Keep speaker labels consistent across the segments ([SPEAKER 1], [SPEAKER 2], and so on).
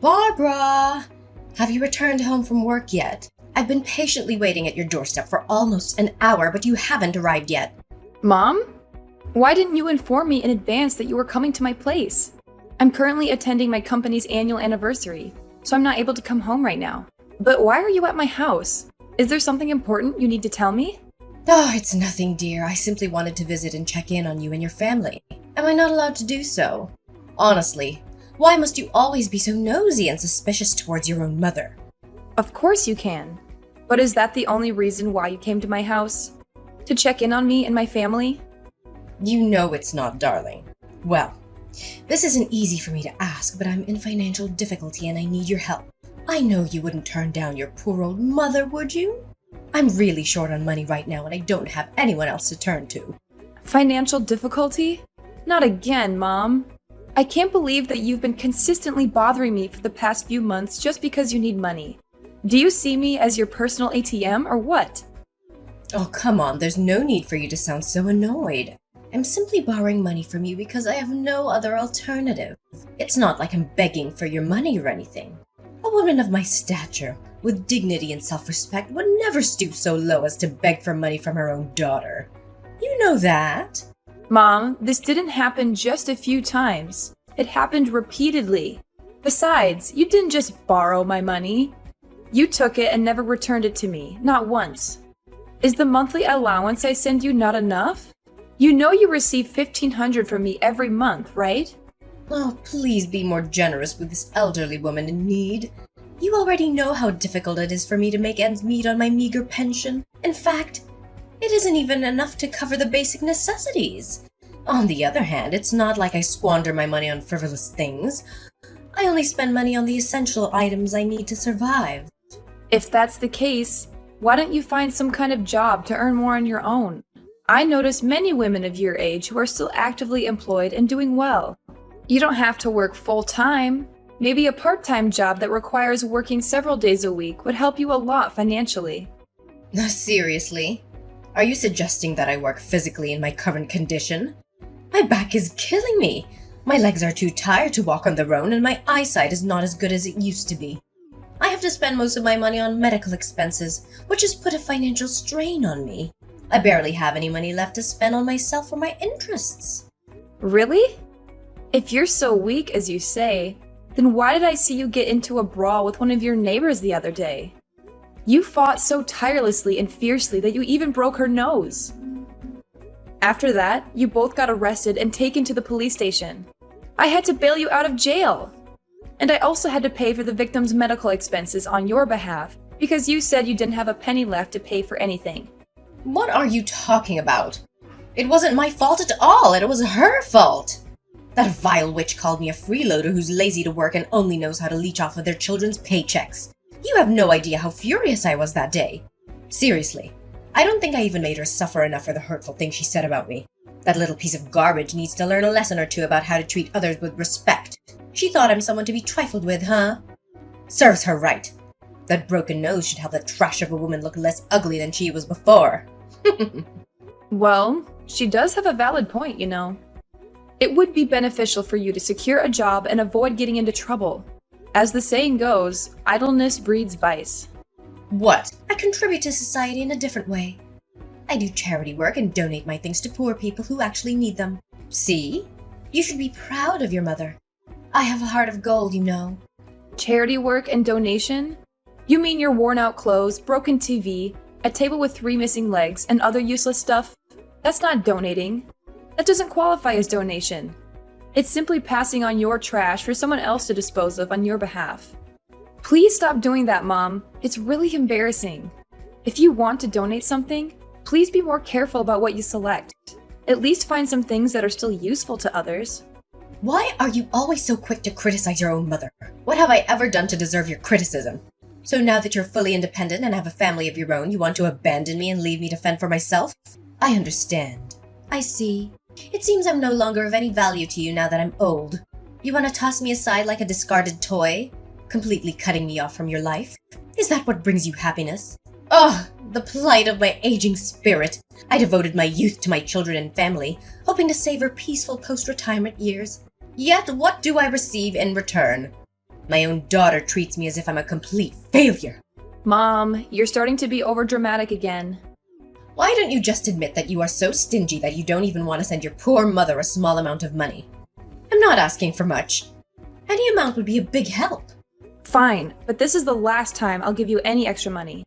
[SPEAKER 1] Barbara! Have you returned home from work yet? I've been patiently waiting at your doorstep for almost an hour, but you haven't arrived yet.
[SPEAKER 2] Mom? Why didn't you inform me in advance that you were coming to my place? I'm currently attending my company's annual anniversary, so I'm not able to come home right now. But why are you at my house? Is there something important you need to tell me?
[SPEAKER 1] Oh, it's nothing, dear. I simply wanted to visit and check in on you and your family. Am I not allowed to do so? Honestly, why must you always be so nosy and suspicious towards your own mother?
[SPEAKER 2] Of course you can. But is that the only reason why you came to my house? To check in on me and my family?
[SPEAKER 1] You know it's not, darling. Well, this isn't easy for me to ask, but I'm in financial difficulty and I need your help. I know you wouldn't turn down your poor old mother, would you? I'm really short on money right now and I don't have anyone else to turn to.
[SPEAKER 2] Financial difficulty? Not again, Mom. I can't believe that you've been consistently bothering me for the past few months just because you need money. Do you see me as your personal ATM or what?
[SPEAKER 1] Oh, come on, there's no need for you to sound so annoyed. I'm simply borrowing money from you because I have no other alternative. It's not like I'm begging for your money or anything. A woman of my stature, with dignity and self-respect, would never stoop so low as to beg for money from her own daughter. You know that.
[SPEAKER 2] Mom, this didn't happen just a few times. It happened repeatedly. Besides, you didn't just borrow my money. You took it and never returned it to me, not once. Is the monthly allowance I send you not enough? You know you receive $1,500 from me every month, right?
[SPEAKER 1] Oh, please be more generous with this elderly woman in need. You already know how difficult it is for me to make ends meet on my meager pension. In fact, it isn't even enough to cover the basic necessities. On the other hand, it's not like I squander my money on frivolous things. I only spend money on the essential items I need to survive.
[SPEAKER 2] If that's the case, why don't you find some kind of job to earn more on your own? I notice many women of your age who are still actively employed and doing well. You don't have to work full-time. Maybe a part-time job that requires working several days a week would help you a lot financially.
[SPEAKER 1] Seriously? Are you suggesting that I work physically in my current condition? My back is killing me. My legs are too tired to walk on their own and my eyesight is not as good as it used to be. I have to spend most of my money on medical expenses, which has put a financial strain on me. I barely have any money left to spend on myself or my interests.
[SPEAKER 2] Really? If you're so weak as you say, then why did I see you get into a brawl with one of your neighbors the other day? You fought so tirelessly and fiercely that you even broke her nose. After that, you both got arrested and taken to the police station. I had to bail you out of jail. And I also had to pay for the victim's medical expenses on your behalf because you said you didn't have a penny left to pay for anything.
[SPEAKER 1] What are you talking about? It wasn't my fault at all, it was her fault. That vile witch called me a freeloader who's lazy to work and only knows how to leech off of their children's paychecks. You have no idea how furious I was that day. Seriously, I don't think I even made her suffer enough for the hurtful things she said about me. That little piece of garbage needs to learn a lesson or two about how to treat others with respect. She thought I'm someone to be trifled with, huh? Serves her right. That broken nose should help that trash of a woman look less ugly than she was before.
[SPEAKER 2] Well, she does have a valid point, you know. It would be beneficial for you to secure a job and avoid getting into trouble. As the saying goes, idleness breeds vice.
[SPEAKER 1] What? I contribute to society in a different way. I do charity work and donate my things to poor people who actually need them. See? You should be proud of your mother. I have a heart of gold, you know.
[SPEAKER 2] Charity work and donation? You mean your worn-out clothes, broken TV, a table with 3 missing legs, and other useless stuff? That's not donating. That doesn't qualify as donation. It's simply passing on your trash for someone else to dispose of on your behalf. Please stop doing that, Mom. It's really embarrassing. If you want to donate something, please be more careful about what you select. At least find some things that are still useful to others.
[SPEAKER 1] Why are you always so quick to criticize your own mother? What have I ever done to deserve your criticism? So now that you're fully independent and have a family of your own, you want to abandon me and leave me to fend for myself? I understand. I see. It seems I'm no longer of any value to you now that I'm old. You want to toss me aside like a discarded toy? Completely cutting me off from your life? Is that what brings you happiness? Oh, the plight of my aging spirit. I devoted my youth to my children and family, hoping to savor peaceful post-retirement years. Yet what do I receive in return? My own daughter treats me as if I'm a complete failure.
[SPEAKER 2] Mom, you're starting to be overdramatic again.
[SPEAKER 1] Why don't you just admit that you are so stingy that you don't even want to send your poor mother a small amount of money? I'm not asking for much. Any amount would be a big help.
[SPEAKER 2] Fine, but this is the last time I'll give you any extra money.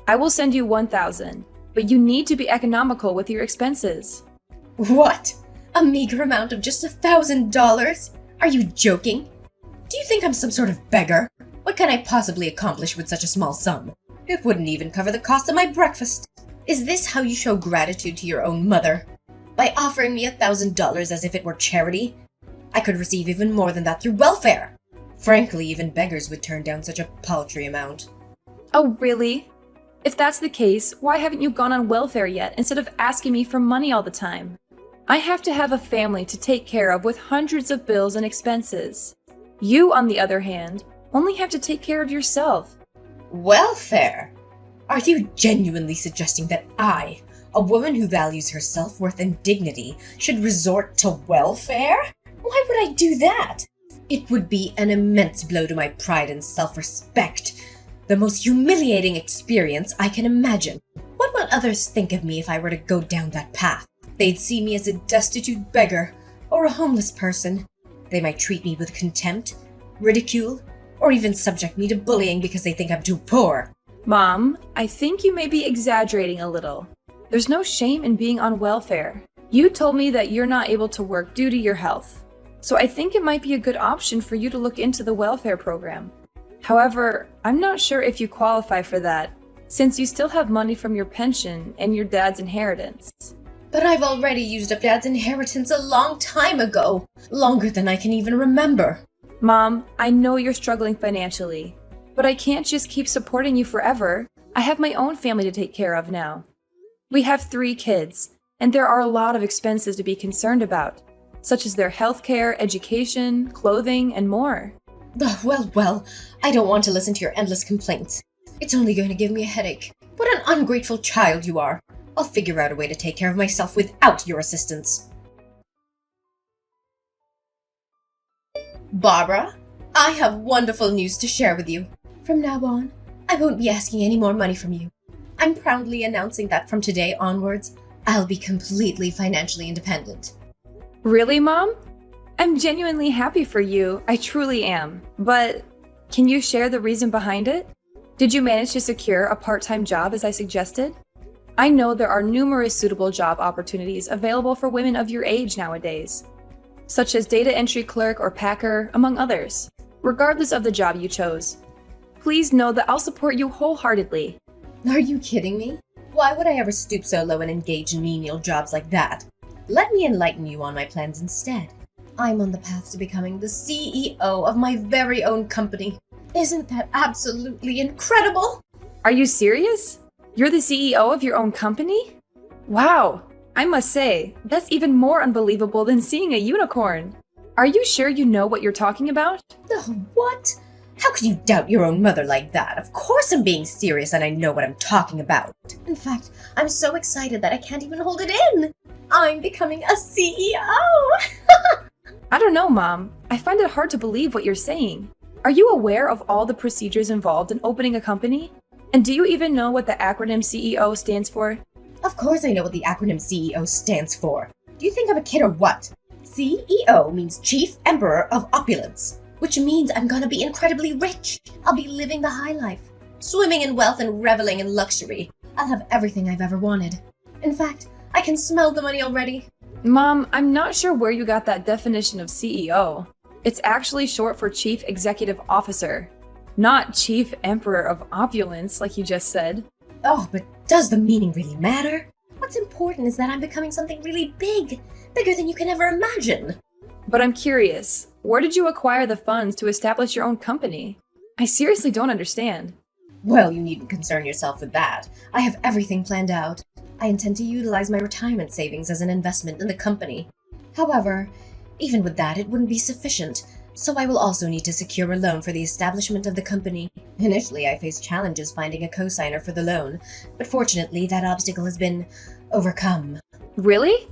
[SPEAKER 2] I will send you 1,000, but you need to be economical with your expenses.
[SPEAKER 1] What? A meager amount of just $1,000? Are you joking? Do you think I'm some sort of beggar? What can I possibly accomplish with such a small sum? It wouldn't even cover the cost of my breakfast. Is this how you show gratitude to your own mother? By offering me $1,000 as if it were charity? I could receive even more than that through welfare. Frankly, even beggars would turn down such a paltry amount.
[SPEAKER 2] Oh, really? If that's the case, why haven't you gone on welfare yet instead of asking me for money all the time? I have to have a family to take care of with hundreds of bills and expenses. You, on the other hand, only have to take care of yourself.
[SPEAKER 1] Welfare? Are you genuinely suggesting that I, a woman who values her self-worth and dignity, should resort to welfare? Why would I do that? It would be an immense blow to my pride and self-respect. The most humiliating experience I can imagine. What would others think of me if I were to go down that path? They'd see me as a destitute beggar or a homeless person. They might treat me with contempt, ridicule, or even subject me to bullying because they think I'm too poor.
[SPEAKER 2] Mom, I think you may be exaggerating a little. There's no shame in being on welfare. You told me that you're not able to work due to your health. So I think it might be a good option for you to look into the welfare program. However, I'm not sure if you qualify for that, since you still have money from your pension and your dad's inheritance.
[SPEAKER 1] But I've already used up Dad's inheritance a long time ago. Longer than I can even remember.
[SPEAKER 2] Mom, I know you're struggling financially, but I can't just keep supporting you forever. I have my own family to take care of now. We have 3 kids, and there are a lot of expenses to be concerned about, such as their healthcare, education, clothing, and more.
[SPEAKER 1] Well, I don't want to listen to your endless complaints. It's only going to give me a headache. What an ungrateful child you are. I'll figure out a way to take care of myself without your assistance. Barbara, I have wonderful news to share with you. From now on, I won't be asking any more money from you. I'm proudly announcing that from today onwards, I'll be completely financially independent.
[SPEAKER 2] Really, Mom? I'm genuinely happy for you. I truly am. But can you share the reason behind it? Did you manage to secure a part-time job as I suggested? I know there are numerous suitable job opportunities available for women of your age nowadays, such as data entry clerk or packer, among others. Regardless of the job you chose, please know that I'll support you wholeheartedly.
[SPEAKER 1] Are you kidding me? Why would I ever stoop so low and engage in menial jobs like that? Let me enlighten you on my plans instead. I'm on the path to becoming the CEO of my very own company. Isn't that absolutely incredible?
[SPEAKER 2] Are you serious? You're the CEO of your own company? Wow, I must say, that's even more unbelievable than seeing a unicorn. Are you sure you know what you're talking about?
[SPEAKER 1] Oh, what? How could you doubt your own mother like that? Of course I'm being serious and I know what I'm talking about. In fact, I'm so excited that I can't even hold it in. I'm becoming a CEO!
[SPEAKER 2] I don't know, Mom. I find it hard to believe what you're saying. Are you aware of all the procedures involved in opening a company? And do you even know what the acronym CEO stands for?
[SPEAKER 1] Of course I know what the acronym CEO stands for. Do you think I'm a kid or what? CEO means Chief Emperor of Opulence, which means I'm gonna be incredibly rich. I'll be living the high life, swimming in wealth and reveling in luxury. I'll have everything I've ever wanted. In fact, I can smell the money already.
[SPEAKER 2] Mom, I'm not sure where you got that definition of CEO. It's actually short for Chief Executive Officer, not Chief Emperor of Opulence, like you just said.
[SPEAKER 1] Oh, but does the meaning really matter? What's important is that I'm becoming something really big, bigger than you can ever imagine.
[SPEAKER 2] But I'm curious, where did you acquire the funds to establish your own company? I seriously don't understand.
[SPEAKER 1] Well, you needn't concern yourself with that. I have everything planned out. I intend to utilize my retirement savings as an investment in the company. However, even with that, it wouldn't be sufficient, so I will also need to secure a loan for the establishment of the company. Initially, I faced challenges finding a co-signer for the loan, but fortunately, that obstacle has been overcome.
[SPEAKER 2] Really?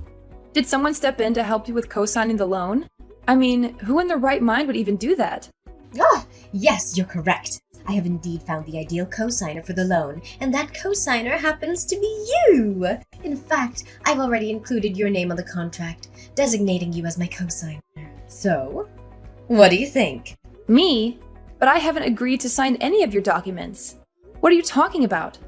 [SPEAKER 2] Did someone step in to help you with co-signing the loan? I mean, who in their right mind would even do that?
[SPEAKER 1] Ah, yes, you're correct. I have indeed found the ideal co-signer for the loan, and that co-signer happens to be you! In fact, I've already included your name on the contract, designating you as my co-signer. So, what do you think?
[SPEAKER 2] Me? But I haven't agreed to sign any of your documents. What are you talking about?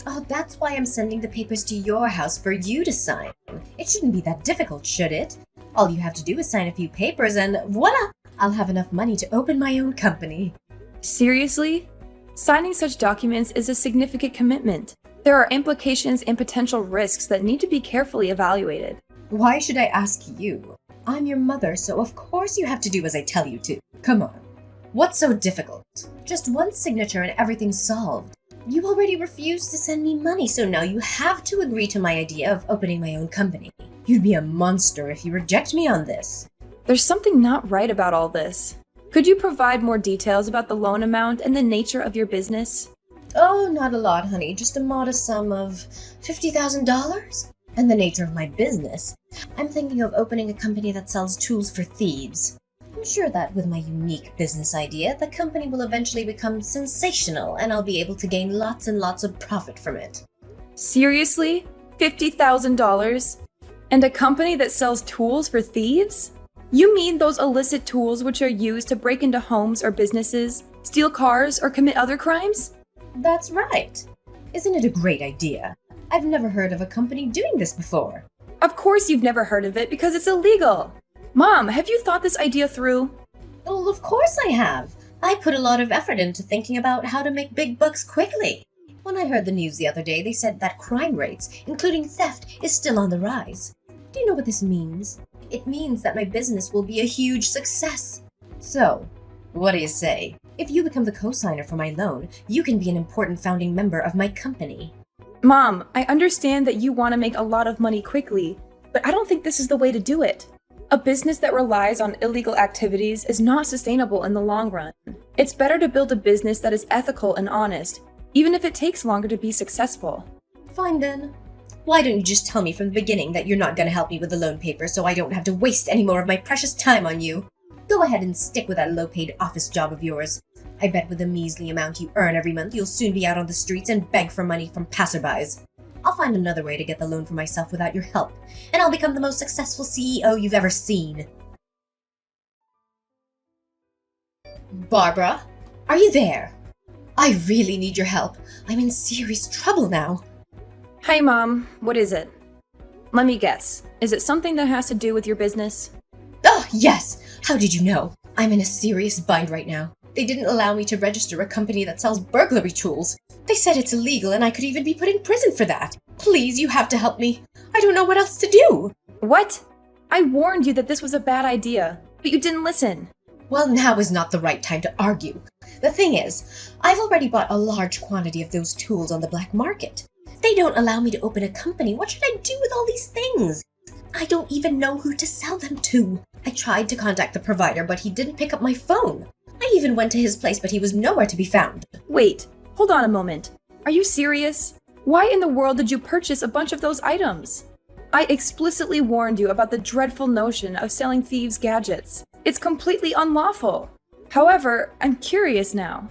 [SPEAKER 1] Oh, that's why I'm sending the papers to your house for you to sign. It shouldn't be that difficult, should it? All you have to do is sign a few papers and voila! I'll have enough money to open my own company.
[SPEAKER 2] Seriously? Signing such documents is a significant commitment. There are implications and potential risks that need to be carefully evaluated.
[SPEAKER 1] Why should I ask you? I'm your mother, so of course you have to do as I tell you to. Come on. What's so difficult? Just one signature and everything's solved. You already refused to send me money, so now you have to agree to my idea of opening my own company. You'd be a monster if you reject me on this.
[SPEAKER 2] There's something not right about all this. Could you provide more details about the loan amount and the nature of your business?
[SPEAKER 1] Oh, not a lot, honey. Just a modest sum of $50,000. And the nature of my business. I'm thinking of opening a company that sells tools for thieves. I'm sure that with my unique business idea, the company will eventually become sensational and I'll be able to gain lots and lots of profit from it.
[SPEAKER 2] Seriously? $50,000? And a company that sells tools for thieves? You mean those illicit tools which are used to break into homes or businesses, steal cars, or commit other crimes?
[SPEAKER 1] That's right. Isn't it a great idea? I've never heard of a company doing this before.
[SPEAKER 2] Of course you've never heard of it because it's illegal. Mom, have you thought this idea through?
[SPEAKER 1] Well, of course I have. I put a lot of effort into thinking about how to make big bucks quickly. When I heard the news the other day, they said that crime rates, including theft, is still on the rise. Do you know what this means? It means that my business will be a huge success. So, what do you say? If you become the co-signer for my loan, you can be an important founding member of my company.
[SPEAKER 2] Mom, I understand that you want to make a lot of money quickly, but I don't think this is the way to do it. A business that relies on illegal activities is not sustainable in the long run. It's better to build a business that is ethical and honest, even if it takes longer to be successful.
[SPEAKER 1] Fine then. Why don't you just tell me from the beginning that you're not going to help me with the loan papers so I don't have to waste any more of my precious time on you? Go ahead and stick with that low-paid office job of yours. I bet with the measly amount you earn every month, you'll soon be out on the streets and beg for money from passerbys. I'll find another way to get the loan for myself without your help, and I'll become the most successful CEO you've ever seen. Barbara, are you there? I really need your help. I'm in serious trouble now.
[SPEAKER 2] Hi, Mom. What is it? Let me guess. Is it something that has to do with your business?
[SPEAKER 1] Oh, yes! How did you know? I'm in a serious bind right now. They didn't allow me to register a company that sells burglary tools. They said it's illegal and I could even be put in prison for that. Please, you have to help me. I don't know what else to do.
[SPEAKER 2] What? I warned you that this was a bad idea, but you didn't listen.
[SPEAKER 1] Well, now is not the right time to argue. The thing is, I've already bought a large quantity of those tools on the black market. They don't allow me to open a company. What should I do with all these things? I don't even know who to sell them to. I tried to contact the provider, but he didn't pick up my phone. I even went to his place, but he was nowhere to be found.
[SPEAKER 2] Wait, hold on a moment. Are you serious? Why in the world did you purchase a bunch of those items? I explicitly warned you about the dreadful notion of selling thieves' gadgets. It's completely unlawful. However, I'm curious now.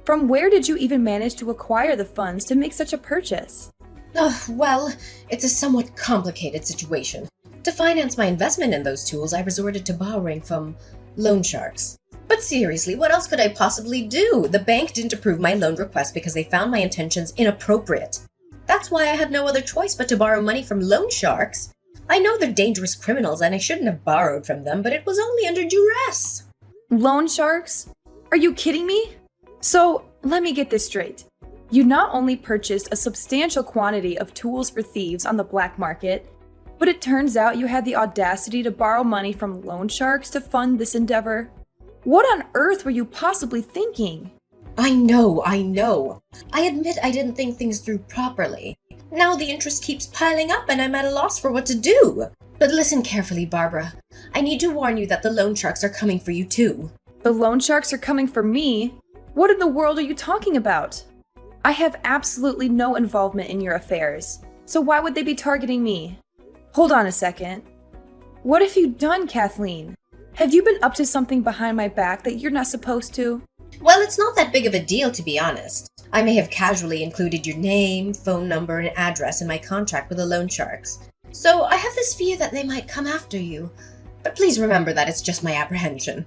[SPEAKER 2] From where did you even manage to acquire the funds to make such a purchase?
[SPEAKER 1] Oh, well, it's a somewhat complicated situation. To finance my investment in those tools, I resorted to borrowing from loan sharks. But seriously, what else could I possibly do? The bank didn't approve my loan request because they found my intentions inappropriate. That's why I had no other choice but to borrow money from loan sharks. I know they're dangerous criminals and I shouldn't have borrowed from them, but it was only under duress.
[SPEAKER 2] Loan sharks? Are you kidding me? So, let me get this straight. You not only purchased a substantial quantity of tools for thieves on the black market, but it turns out you had the audacity to borrow money from loan sharks to fund this endeavor. What on earth were you possibly thinking?
[SPEAKER 1] I know. I admit I didn't think things through properly. Now the interest keeps piling up and I'm at a loss for what to do. But listen carefully, Barbara. I need to warn you that the loan sharks are coming for you too.
[SPEAKER 2] The loan sharks are coming for me? What in the world are you talking about? I have absolutely no involvement in your affairs, so why would they be targeting me? Hold on a second. What have you done, Kathleen? Have you been up to something behind my back that you're not supposed to?
[SPEAKER 1] Well, it's not that big of a deal, to be honest. I may have casually included your name, phone number, and address in my contract with the loan sharks. So I have this fear that they might come after you. But please remember that it's just my apprehension.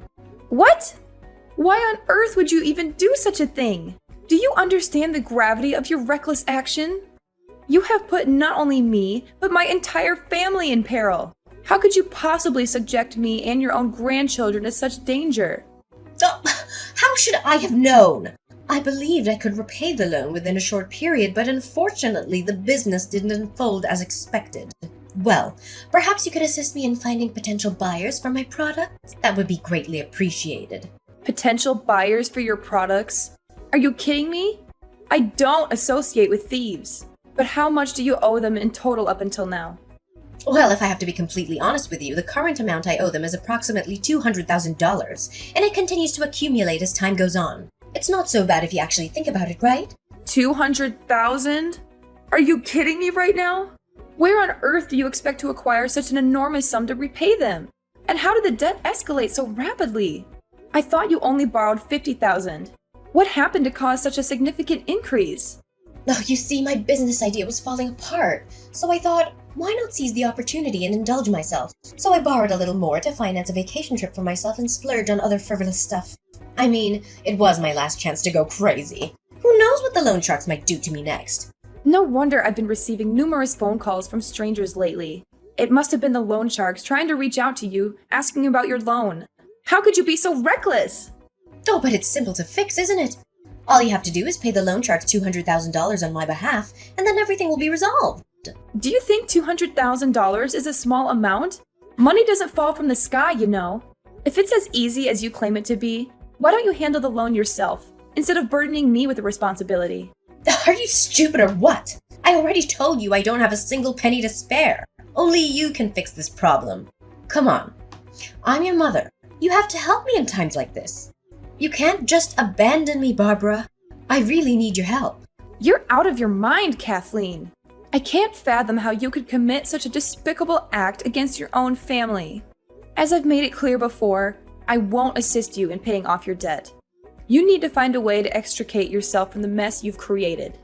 [SPEAKER 2] What? Why on earth would you even do such a thing? Do you understand the gravity of your reckless action? You have put not only me, but my entire family in peril. How could you possibly subject me and your own grandchildren to such danger?
[SPEAKER 1] Oh, how should I have known? I believed I could repay the loan within a short period, but unfortunately the business didn't unfold as expected. Well, perhaps you could assist me in finding potential buyers for my products? That would be greatly appreciated.
[SPEAKER 2] Potential buyers for your products? Are you kidding me? I don't associate with thieves. But how much do you owe them in total up until now?
[SPEAKER 1] Well, if I have to be completely honest with you, the current amount I owe them is approximately $200,000, and it continues to accumulate as time goes on. It's not so bad if you actually think about it, right?
[SPEAKER 2] 200,000? Are you kidding me right now? Where on earth do you expect to acquire such an enormous sum to repay them? And how did the debt escalate so rapidly? I thought you only borrowed 50,000. What happened to cause such a significant increase?
[SPEAKER 1] Oh, you see, my business idea was falling apart, so I thought, why not seize the opportunity and indulge myself? So I borrowed a little more to finance a vacation trip for myself and splurge on other frivolous stuff. I mean, it was my last chance to go crazy. Who knows what the loan sharks might do to me next?
[SPEAKER 2] No wonder I've been receiving numerous phone calls from strangers lately. It must have been the loan sharks trying to reach out to you, asking about your loan. How could you be so reckless?
[SPEAKER 1] Oh, but it's simple to fix, isn't it? All you have to do is pay the loan sharks $200,000 on my behalf, and then everything will be resolved.
[SPEAKER 2] Do you think $200,000 is a small amount? Money doesn't fall from the sky, you know. If it's as easy as you claim it to be, why don't you handle the loan yourself, instead of burdening me with the responsibility?
[SPEAKER 1] Are you stupid or what? I already told you I don't have a single penny to spare. Only you can fix this problem. Come on. I'm your mother. You have to help me in times like this. You can't just abandon me, Barbara. I really need your help.
[SPEAKER 2] You're out of your mind, Kathleen. I can't fathom how you could commit such a despicable act against your own family. As I've made it clear before, I won't assist you in paying off your debt. You need to find a way to extricate yourself from the mess you've created.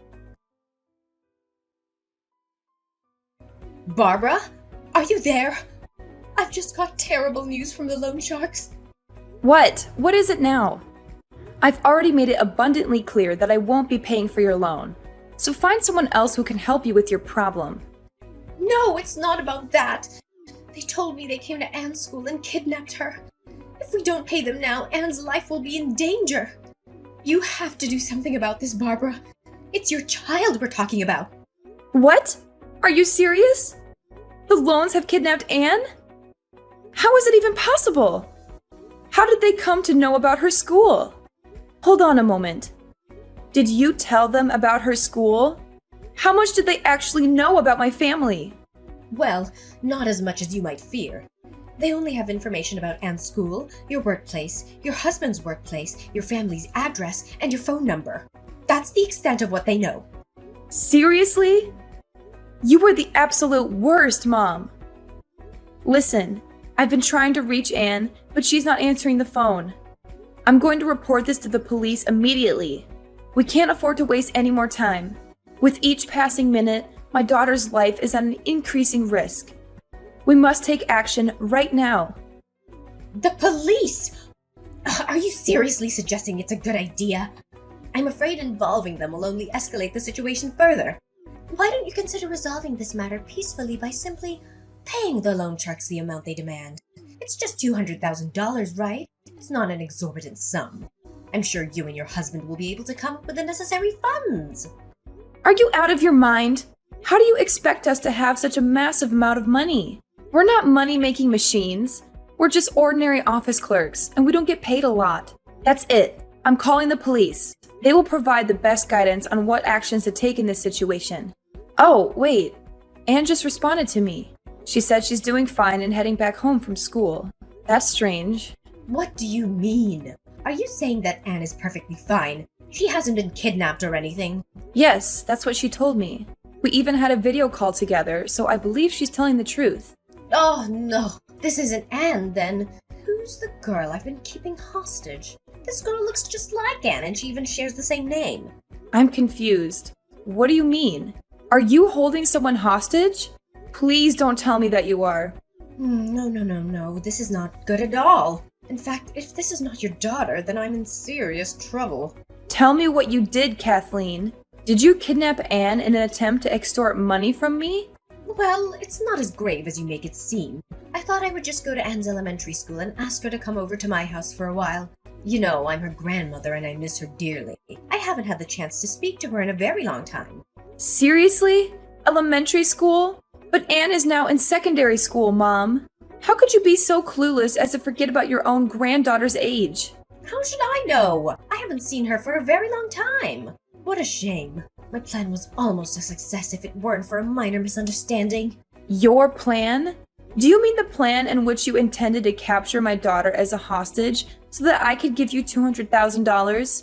[SPEAKER 1] Barbara? Are you there? I've just got terrible news from the loan sharks.
[SPEAKER 2] What? What is it now? I've already made it abundantly clear that I won't be paying for your loan. So find someone else who can help you with your problem.
[SPEAKER 1] No, it's not about that. They told me they came to Anne's school and kidnapped her. If we don't pay them now, Anne's life will be in danger. You have to do something about this, Barbara. It's your child we're talking about.
[SPEAKER 2] What? Are you serious? The loans have kidnapped Anne? How is it even possible? How did they come to know about her school? Hold on a moment. Did you tell them about her school? How much did they actually know about my family?
[SPEAKER 1] Well, not as much as you might fear. They only have information about Anne's school, your workplace, your husband's workplace, your family's address, and your phone number. That's the extent of what they know.
[SPEAKER 2] Seriously? You were the absolute worst, Mom. Listen, I've been trying to reach Anne, but she's not answering the phone. I'm going to report this to the police immediately. We can't afford to waste any more time. With each passing minute, my daughter's life is at an increasing risk. We must take action right now.
[SPEAKER 1] The police! Are you seriously suggesting it's a good idea? I'm afraid involving them will only escalate the situation further. Why don't you consider resolving this matter peacefully by simply paying the loan sharks the amount they demand? It's just $200,000, right? It's not an exorbitant sum. I'm sure you and your husband will be able to come up with the necessary funds.
[SPEAKER 2] Are you out of your mind? How do you expect us to have such a massive amount of money? We're not money-making machines. We're just ordinary office clerks, and we don't get paid a lot. That's it. I'm calling the police. They will provide the best guidance on what actions to take in this situation. Oh, wait. Anne just responded to me. She said she's doing fine and heading back home from school. That's strange.
[SPEAKER 1] What do you mean? Are you saying that Anne is perfectly fine? She hasn't been kidnapped or anything?
[SPEAKER 2] Yes, that's what she told me. We even had a video call together, so I believe she's telling the truth.
[SPEAKER 1] Oh no, this isn't Anne then. Who Who's the girl I've been keeping hostage? This girl looks just like Anne, and she even shares the same name.
[SPEAKER 2] I'm confused. What do you mean? Are you holding someone hostage? Please don't tell me that you are.
[SPEAKER 1] No. This is not good at all. In fact, if this is not your daughter, then I'm in serious trouble.
[SPEAKER 2] Tell me what you did, Kathleen. Did you kidnap Anne in an attempt to extort money from me?
[SPEAKER 1] Well, it's not as grave as you make it seem. I thought I would just go to Anne's elementary school and ask her to come over to my house for a while. You know, I'm her grandmother and I miss her dearly. I haven't had the chance to speak to her in a very long time.
[SPEAKER 2] Seriously? Elementary school? But Anne is now in secondary school, Mom. How could you be so clueless as to forget about your own granddaughter's age?
[SPEAKER 1] How should I know? I haven't seen her for a very long time. What a shame. My plan was almost a success if it weren't for a minor misunderstanding.
[SPEAKER 2] Your plan? Do you mean the plan in which you intended to capture my daughter as a hostage so that I could give you $200,000?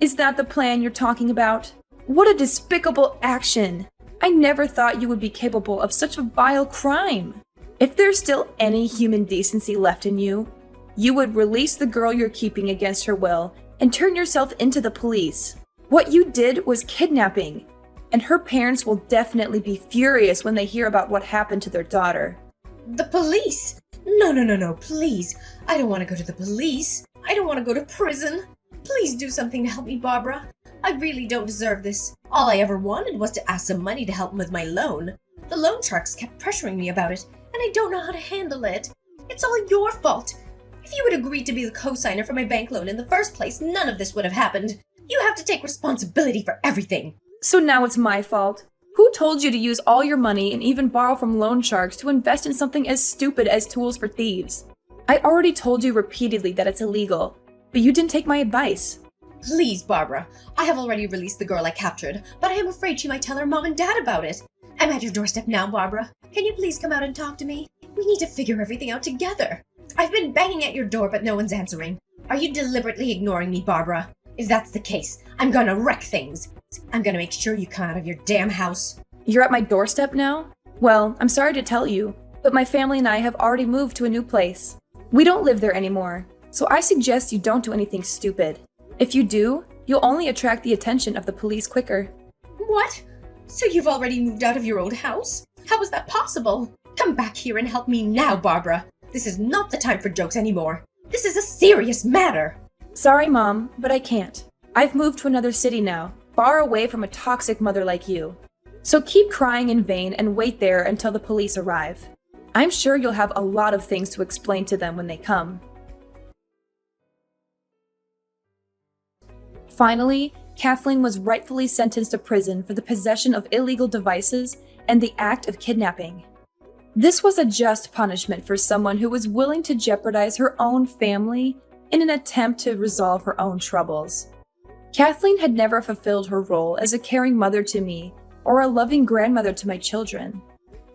[SPEAKER 2] Is that the plan you're talking about? What a despicable action! I never thought you would be capable of such a vile crime. If there's still any human decency left in you, you would release the girl you're keeping against her will and turn yourself into the police. What you did was kidnapping, and her parents will definitely be furious when they hear about what happened to their daughter.
[SPEAKER 1] The police? No, please. I don't want to go to the police. I don't want to go to prison. Please do something to help me, Barbara. I really don't deserve this. All I ever wanted was to ask some money to help with my loan. The loan sharks kept pressuring me about it, and I don't know how to handle it. It's all your fault. If you had agreed to be the co-signer for my bank loan in the first place, none of this would have happened. You have to take responsibility for everything.
[SPEAKER 2] So now it's my fault. Who told you to use all your money and even borrow from loan sharks to invest in something as stupid as tools for thieves? I already told you repeatedly that it's illegal, but you didn't take my advice.
[SPEAKER 1] Please, Barbara. I have already released the girl I captured, but I am afraid she might tell her mom and dad about it. I'm at your doorstep now, Barbara. Can you please come out and talk to me? We need to figure everything out together. I've been banging at your door, but no one's answering. Are you deliberately ignoring me, Barbara? If that's the case, I'm gonna wreck things. I'm gonna make sure you come out of your damn house.
[SPEAKER 2] You're at my doorstep now? Well, I'm sorry to tell you, but my family and I have already moved to a new place. We don't live there anymore, so I suggest you don't do anything stupid. If you do, you'll only attract the attention of the police quicker.
[SPEAKER 1] What? So you've already moved out of your old house? How is that possible? Come back here and help me now, Barbara. This is not the time for jokes anymore. This is a serious matter.
[SPEAKER 2] Sorry, Mom, but I can't. I've moved to another city now, far away from a toxic mother like you. So keep crying in vain and wait there until the police arrive. I'm sure you'll have a lot of things to explain to them when they come. Finally, Kathleen was rightfully sentenced to prison for the possession of illegal devices and the act of kidnapping. This was a just punishment for someone who was willing to jeopardize her own family in an attempt to resolve her own troubles. Kathleen had never fulfilled her role as a caring mother to me or a loving grandmother to my children.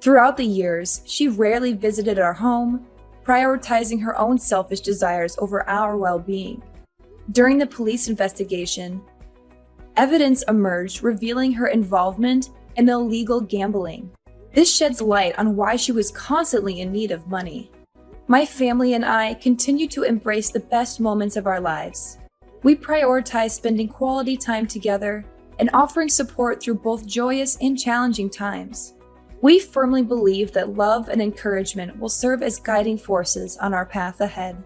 [SPEAKER 2] Throughout the years, she rarely visited our home, prioritizing her own selfish desires over our well-being. During the police investigation, evidence emerged revealing her involvement in illegal gambling. This sheds light on why she was constantly in need of money. My family and I continue to embrace the best moments of our lives. We prioritize spending quality time together and offering support through both joyous and challenging times. We firmly believe that love and encouragement will serve as guiding forces on our path ahead.